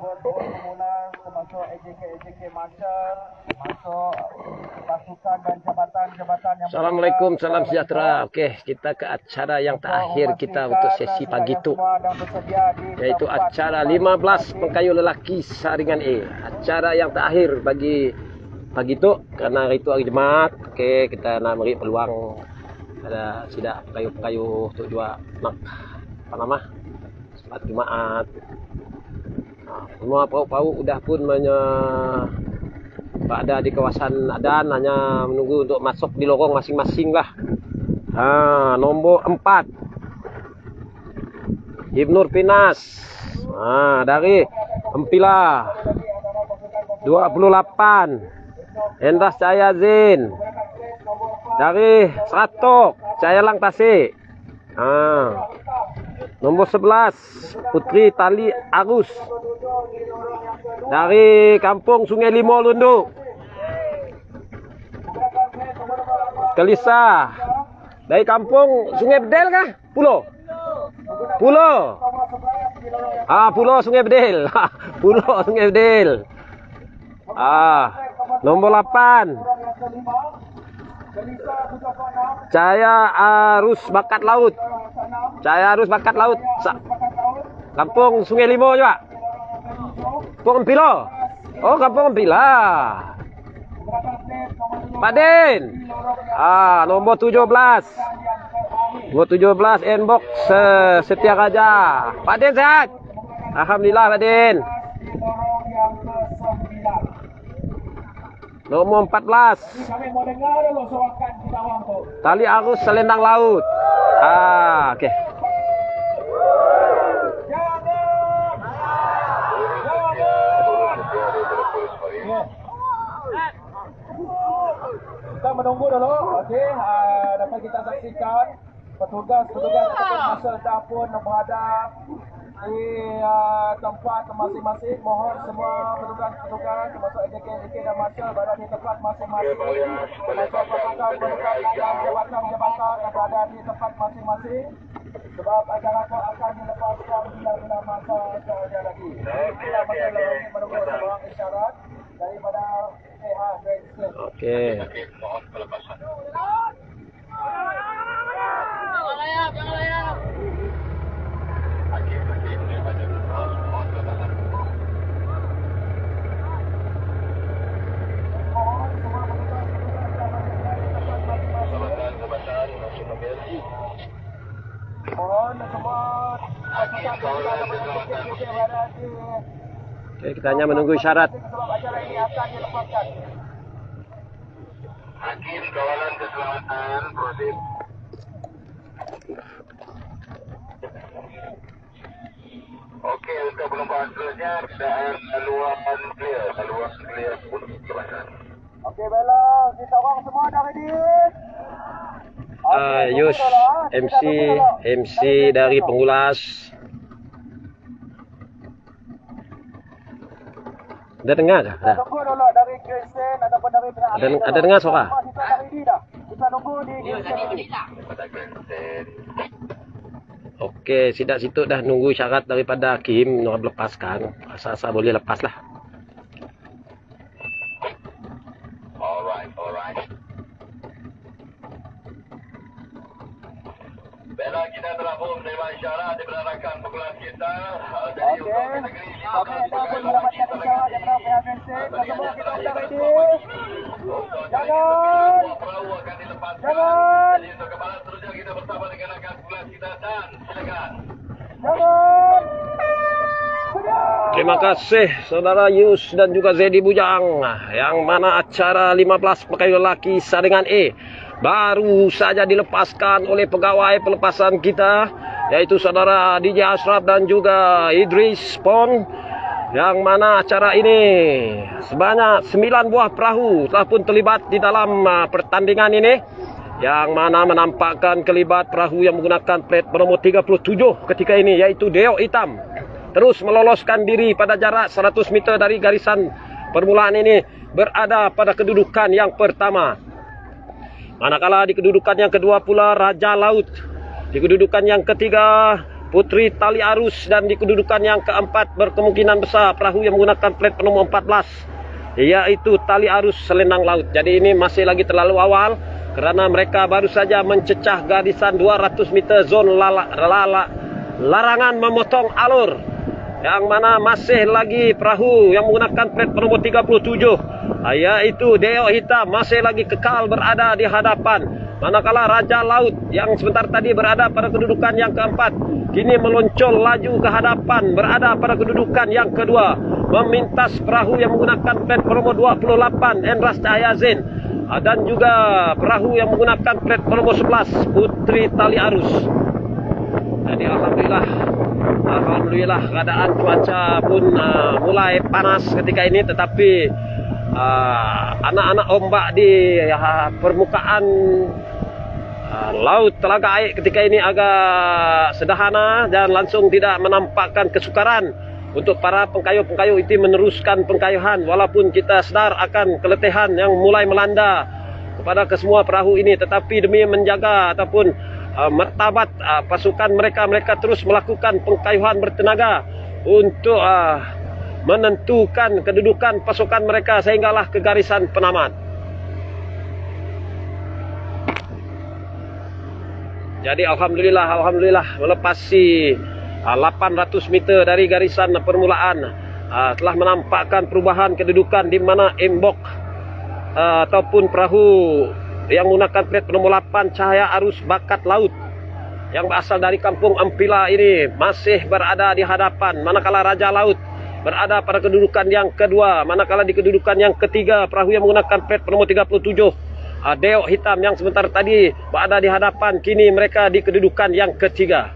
bot pemula termasuk AJK Marshal, masuk pasukan dan jabatan-jabatan yang Assalamualaikum, salam sejahtera. Oke, kita ke acara yang terakhir kita untuk sesi pagi tu, yaitu acara 15 pengkayu lelaki saringan A. Acara yang terakhir bagi pagi tu, karena hari tu hari Jumaat. Oke, kita nak beri peluang ada sidak pengkayu-pengkayu untuk juga nak apa nama salat Jumaat. Semua pauk-pauk udah pun ada di kawasan Adan, hanya menunggu untuk masuk di lorong masing-masing lah. Nombor 4 Ibnur Pinas dari Empila. 28 Endas Cahaya Zin dari Seratok Cayalang Tasik. Nombor 11 Putri Tali Arus dari Kampung Sungai Limo Lunduk. Kelisa dari Kampung Sungai Bedel kah? Pulau Pulau Sungai Bedel. Pulau Sungai Bedel. Nomor 8 Cahaya Arus Bakat Laut. Kampung Sungai Limo juga. Kampung Empila. Kampung Empila. Paden. Nomor 17. Nomor 17 Inbox Setia Raja. Paden sehat. Alhamdulillah Paden. Nomor 14 Tali Arus Selendang Laut. Oke. Kita menunggu dulu. Okey, dapat kita saksikan petugas ataupun masa dah pun berada di tempat masing-masing. Mohon semua petugas termasuk AJK dan Marshal berada di tempat masing-masing. Termasuk pasukan dan jabatan-jabatan yang berada di tempat masing-masing. Sebab acara itu akan dilepaskan bila-bila masa sahaja lagi. Kita masih menunggu sebuah isyarat daripada pihak Grandstand. Oke. Mohon pelepasan. Jangan layap. Oke, kita hanya menunggu isyarat. Hakim Kawalan Keselamatan Prodim. Oke, untuk penumpang seterusnya keadaan haluan clear untuk kebasan. Okey, Bella, kita orang semua dah ready. Yus MC dari Pengulas. Ada dengar dah? Tunggu dulu dari Grandstand ataupun dari Ada dengar suara? Kita dah ready dah. Kita tunggu di Grandstand. Oke, sidak situ dah nunggu syarat daripada Hakim nak lepaskan. Asa-asa boleh lepas lah. Alright. Bella, kita telah pun menerima isyarat daripada rakan pengulas kita. Jadi untuk kategori 15 dah pun mendapatkan isyarat daripada pihak Grandstand. Semua kita dah ready. Jangan perahu akan dilepaskan. Jadi untuk kepala seterusnya kita bersama dengan rakan pengulas kita dan silakan. Terima kasih saudara Yus dan juga Zedi Bujang, yang mana acara 15 pengkayu lelaki saringan A baru saja dilepaskan oleh pegawai pelepasan kita, yaitu saudara DJ Ashraf dan juga Idris Pon, yang mana acara ini sebanyak 9 buah perahu telah pun terlibat di dalam pertandingan ini, yang mana menampakkan kelibat perahu yang menggunakan plat bernomor 37 ketika ini, yaitu Deok Hitam, terus meloloskan diri pada jarak 100 meter dari garisan permulaan ini, berada pada kedudukan yang pertama. Manakala di kedudukan yang kedua pula Raja Laut, di kedudukan yang ketiga Putri Tali Arus, dan di kedudukan yang keempat berkemungkinan besar perahu yang menggunakan plat nomor 14 yaitu Tali Arus Selendang Laut. Jadi ini masih lagi terlalu awal kerana mereka baru saja mencecah garisan 200 meter zon larangan memotong alur, yang mana masih lagi perahu yang menggunakan plat nomor 37 yaitu Deo Hitam masih lagi kekal berada di hadapan, manakala Raja Laut yang sebentar tadi berada pada kedudukan yang keempat kini meluncur laju ke hadapan berada pada kedudukan yang kedua, memintas perahu yang menggunakan plat nomor 28 Endras Cahaya Zain, dan juga perahu yang menggunakan plat nomor 11 Putri Tali Arus. Jadi alhamdulillah keadaan cuaca pun mulai panas ketika ini, tetapi anak-anak ombak di permukaan laut Telaga Air ketika ini agak sederhana dan langsung tidak menampakkan kesukaran untuk para pengkayuh-pengkayuh itu meneruskan pengkayuhan, walaupun kita sedar akan keletihan yang mulai melanda kepada kesemua perahu ini, tetapi demi menjaga ataupun martabat pasukan mereka terus melakukan pengkayuhan bertenaga untuk menentukan kedudukan pasukan mereka sehinggalah ke garisan penamat. Jadi alhamdulillah melepasi 800 meter dari garisan permulaan telah menampakkan perubahan kedudukan di mana embok ataupun perahu yang menggunakan plat nomor 8 Cahaya Arus Bakat Laut yang berasal dari kampung Ampila ini masih berada di hadapan, manakala Raja Laut berada pada kedudukan yang kedua, manakala di kedudukan yang ketiga perahu yang menggunakan plat nomor 37 Deo Hitam yang sebentar tadi berada di hadapan kini mereka di kedudukan yang ketiga.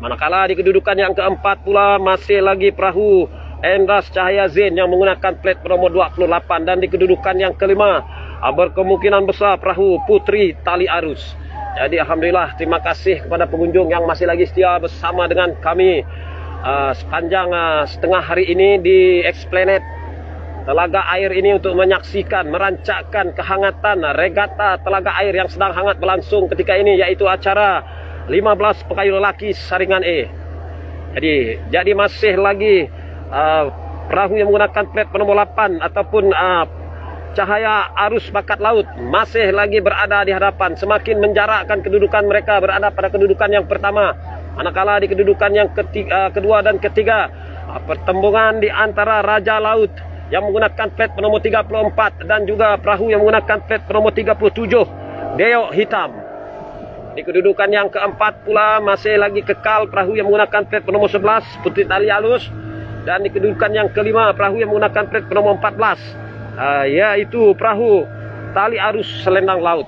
Manakala di kedudukan yang keempat pula masih lagi perahu Endras Cahaya Zain yang menggunakan plat nomor 28, dan di kedudukan yang kelima berkemungkinan besar perahu Putri Tali Arus. Jadi alhamdulillah, terima kasih kepada pengunjung yang masih lagi setia bersama dengan kami sepanjang setengah hari ini di Esplanade Telaga Air ini untuk menyaksikan, merancakkan kehangatan regata Telaga Air yang sedang hangat berlangsung ketika ini, yaitu acara 15 pengkayuh lelaki saringan E. Jadi masih lagi perahu yang menggunakan plat nomor 8 ataupun Cahaya Arus Bakat Laut masih lagi berada di hadapan, semakin menjarakkan kedudukan mereka berada pada kedudukan yang pertama, manakala di kedudukan yang kedua dan ketiga pertembungan di antara Raja Laut yang menggunakan plat nomor 34 dan juga perahu yang menggunakan plat nomor 37 Deo Hitam. Di kedudukan yang keempat pula masih lagi kekal perahu yang menggunakan plat nomor 11 Putri Tali Arus, dan di kedudukan yang kelima perahu yang menggunakan plat nomor 14 yaitu perahu Tali Arus Selendang Laut.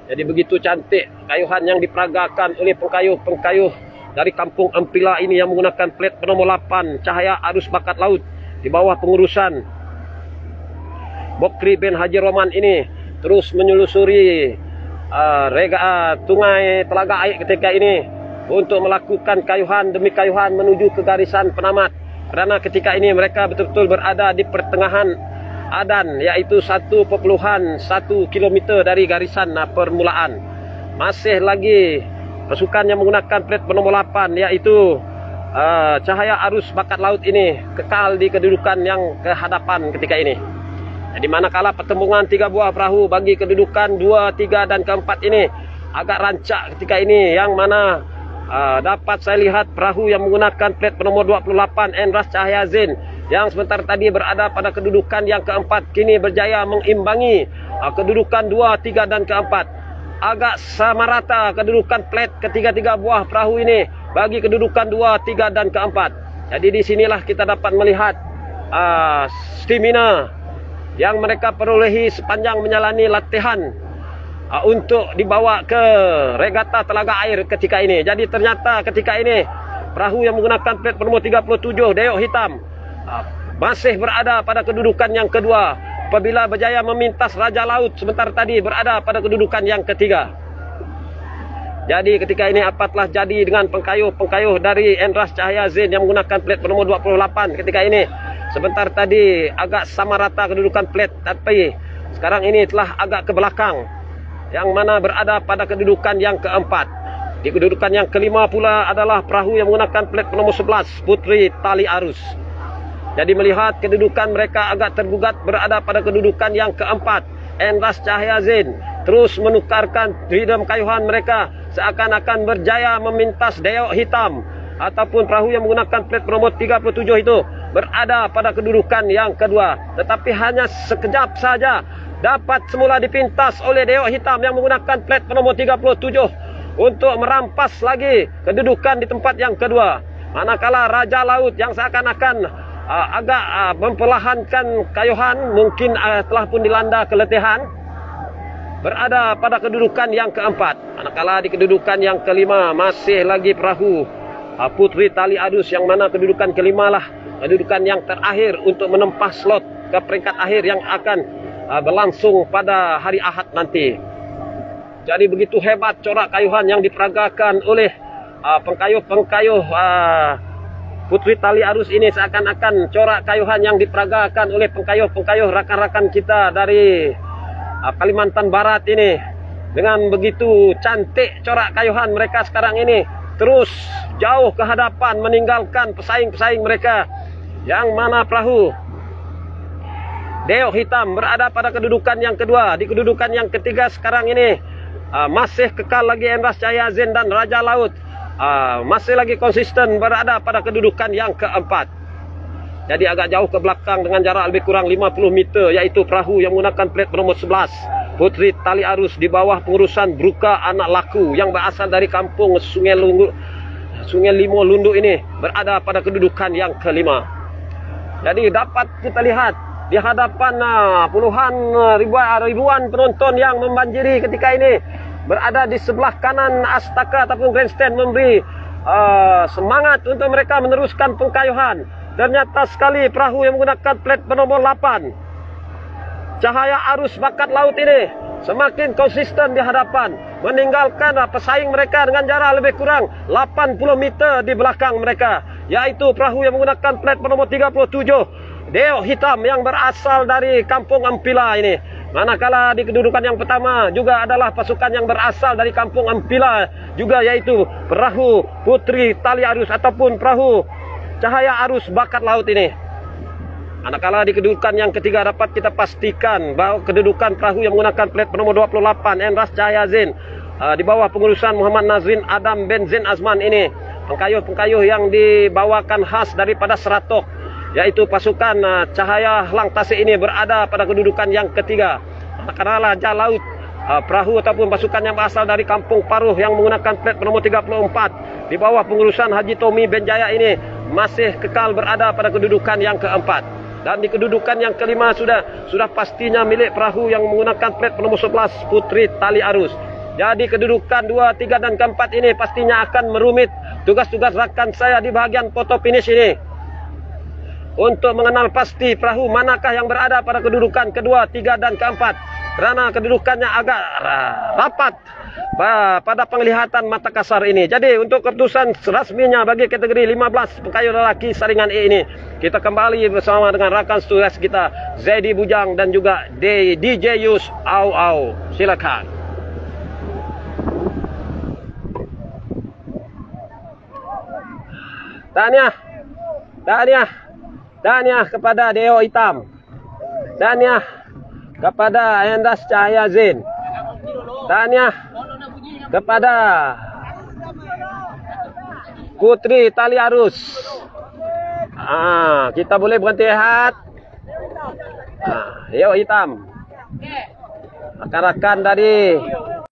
Jadi begitu cantik kayuhan yang diperagakan oleh pengkayuh-pengkayuh dari kampung Ampila ini yang menggunakan plat nomor 8 Cahaya Arus Bakat Laut di bawah pengurusan Bokri bin Haji Roman ini terus menyelusuri sungai Telaga Air ketika ini untuk melakukan kayuhan demi kayuhan menuju ke garisan penamat, kerana ketika ini mereka betul-betul berada di pertengahan adan, yaitu 1.1 km dari garisan permulaan. Masih lagi pasukan yang menggunakan plat nomor 8 yaitu Cahaya Arus Bakat Laut ini kekal di kedudukan yang kehadapan ketika ini. Jadi manakala pertembungan 3 buah perahu bagi kedudukan 2, 3 dan keempat ini agak rancak ketika ini, yang mana dapat saya lihat perahu yang menggunakan plat nomor 28 Endras Cahaya Zain yang sebentar tadi berada pada kedudukan yang keempat kini berjaya mengimbangi kedudukan 2, 3 dan keempat. Agak sama rata kedudukan plat ketiga-tiga buah perahu ini bagi kedudukan 2, 3 dan keempat. Jadi di sinilah kita dapat melihat stamina yang mereka perolehi sepanjang menjalani latihan untuk dibawa ke regata Telaga Air ketika ini. Jadi ternyata ketika ini perahu yang menggunakan plat nomor 37 Deo Hitam masih berada pada kedudukan yang kedua apabila berjaya memintas Raja Laut sebentar tadi berada pada kedudukan yang ketiga. Jadi ketika ini apa telah jadi dengan pengkayuh-pengkayuh dari Endras Cahaya Zain yang menggunakan plat nomor 28 ketika ini. Sebentar tadi agak sama rata kedudukan plat, tapi sekarang ini telah agak ke belakang, yang mana berada pada kedudukan yang keempat. Di kedudukan yang kelima pula adalah perahu yang menggunakan plat nomor 11, Putri Tali Arus. Jadi melihat kedudukan mereka agak tergugat, berada pada kedudukan yang keempat. Endras Cahaya Zain terus menukarkan rhythm kayuhan mereka seakan-akan berjaya memintas Deok Hitam ataupun perahu yang menggunakan plat nomor 37 itu berada pada kedudukan yang kedua. Tetapi hanya sekejap saja dapat semula dipintas oleh Deok Hitam yang menggunakan plat nomor 37 untuk merampas lagi kedudukan di tempat yang kedua. Manakala Raja Laut yang seakan-akan agak memperlahankan kayuhan, mungkin telah pun dilanda keletihan, berada pada kedudukan yang keempat. Manakala di kedudukan yang kelima masih lagi perahu Putri Tali Arus, yang mana kedudukan kelima lah kedudukan yang terakhir untuk menempah slot ke peringkat akhir yang akan berlangsung pada hari Ahad nanti. Jadi begitu hebat corak kayuhan yang diperagakan oleh pengkayuh-pengkayuh Putri Tali Arus ini. Seakan-akan corak kayuhan yang diperagakan oleh pengkayuh-pengkayuh rakan-rakan kita dari Kalimantan Barat ini. Dengan begitu cantik corak kayuhan mereka sekarang ini, terus jauh ke hadapan meninggalkan pesaing-pesaing mereka, yang mana perahu Deok Hitam berada pada kedudukan yang kedua. Di kedudukan yang ketiga sekarang ini masih kekal lagi Endras Cahaya Zain dan Raja Laut, masih lagi konsisten berada pada kedudukan yang keempat. Jadi agak jauh ke belakang dengan jarak lebih kurang 50 meter, yaitu perahu yang menggunakan plat nomor 11 Putri Tali Arus di bawah pengurusan Bruka Anak Laku yang berasal dari kampung Sungai Limo Lundu ini, berada pada kedudukan yang kelima. Jadi dapat kita lihat di hadapan puluhan ribuan penonton yang membanjiri ketika ini, berada di sebelah kanan astaka ataupun grandstand, memberi semangat untuk mereka meneruskan pengkayuhan. Ternyata sekali perahu yang menggunakan plat bernomor 8 Cahaya Arus Bakat Laut ini semakin konsisten di hadapan, meninggalkan pesaing mereka dengan jarak lebih kurang 80 meter di belakang mereka, yaitu perahu yang menggunakan plat bernomor 37 Deok Hitam yang berasal dari kampung Ampila ini. Manakala di kedudukan yang pertama juga adalah pasukan yang berasal dari kampung Ampila juga, yaitu perahu Putri Tali Arus ataupun perahu Cahaya Arus Bakat Laut ini. Manakala di kedudukan yang ketiga dapat kita pastikan bahawa kedudukan perahu yang menggunakan plat nomor 28 Endras Cahaya Zain di bawah pengurusan Muhammad Nazrin Adam bin Zain Azman ini, pengkayuh-pengkayuh yang dibawakan khas daripada Seratok, yaitu pasukan Cahaya Lang Tasik ini, berada pada kedudukan yang ketiga. Manakala Raja Laut, perahu ataupun pasukan yang berasal dari kampung Paruh yang menggunakan plat nomor 34 di bawah pengurusan Haji Tommy Benjaya ini, masih kekal berada pada kedudukan yang keempat. Dan di kedudukan yang kelima sudah pastinya milik perahu yang menggunakan plat nomor 11 Putri Tali Arus. Jadi kedudukan 2, 3 dan keempat ini pastinya akan merumit tugas-tugas rakan saya di bahagian photo finish ini, untuk mengenal pasti perahu manakah yang berada pada kedudukan kedua, 3 dan keempat, kerana kedudukannya agak rapat pada penglihatan mata kasar ini. Jadi untuk keputusan rasminya bagi kategori 15 pengkayuh lelaki saringan E ini, kita kembali bersama dengan rakan tugas kita Zedi Bujang dan juga DJ Yus Au Au. Silakan. Tahniah kepada Deok Hitam, tahniah kepada Endras Cahaya Zain, tahniah kepada Putri Tali Arus. Kita boleh berhenti rehat. Deok Hitam, rakan-rakan dari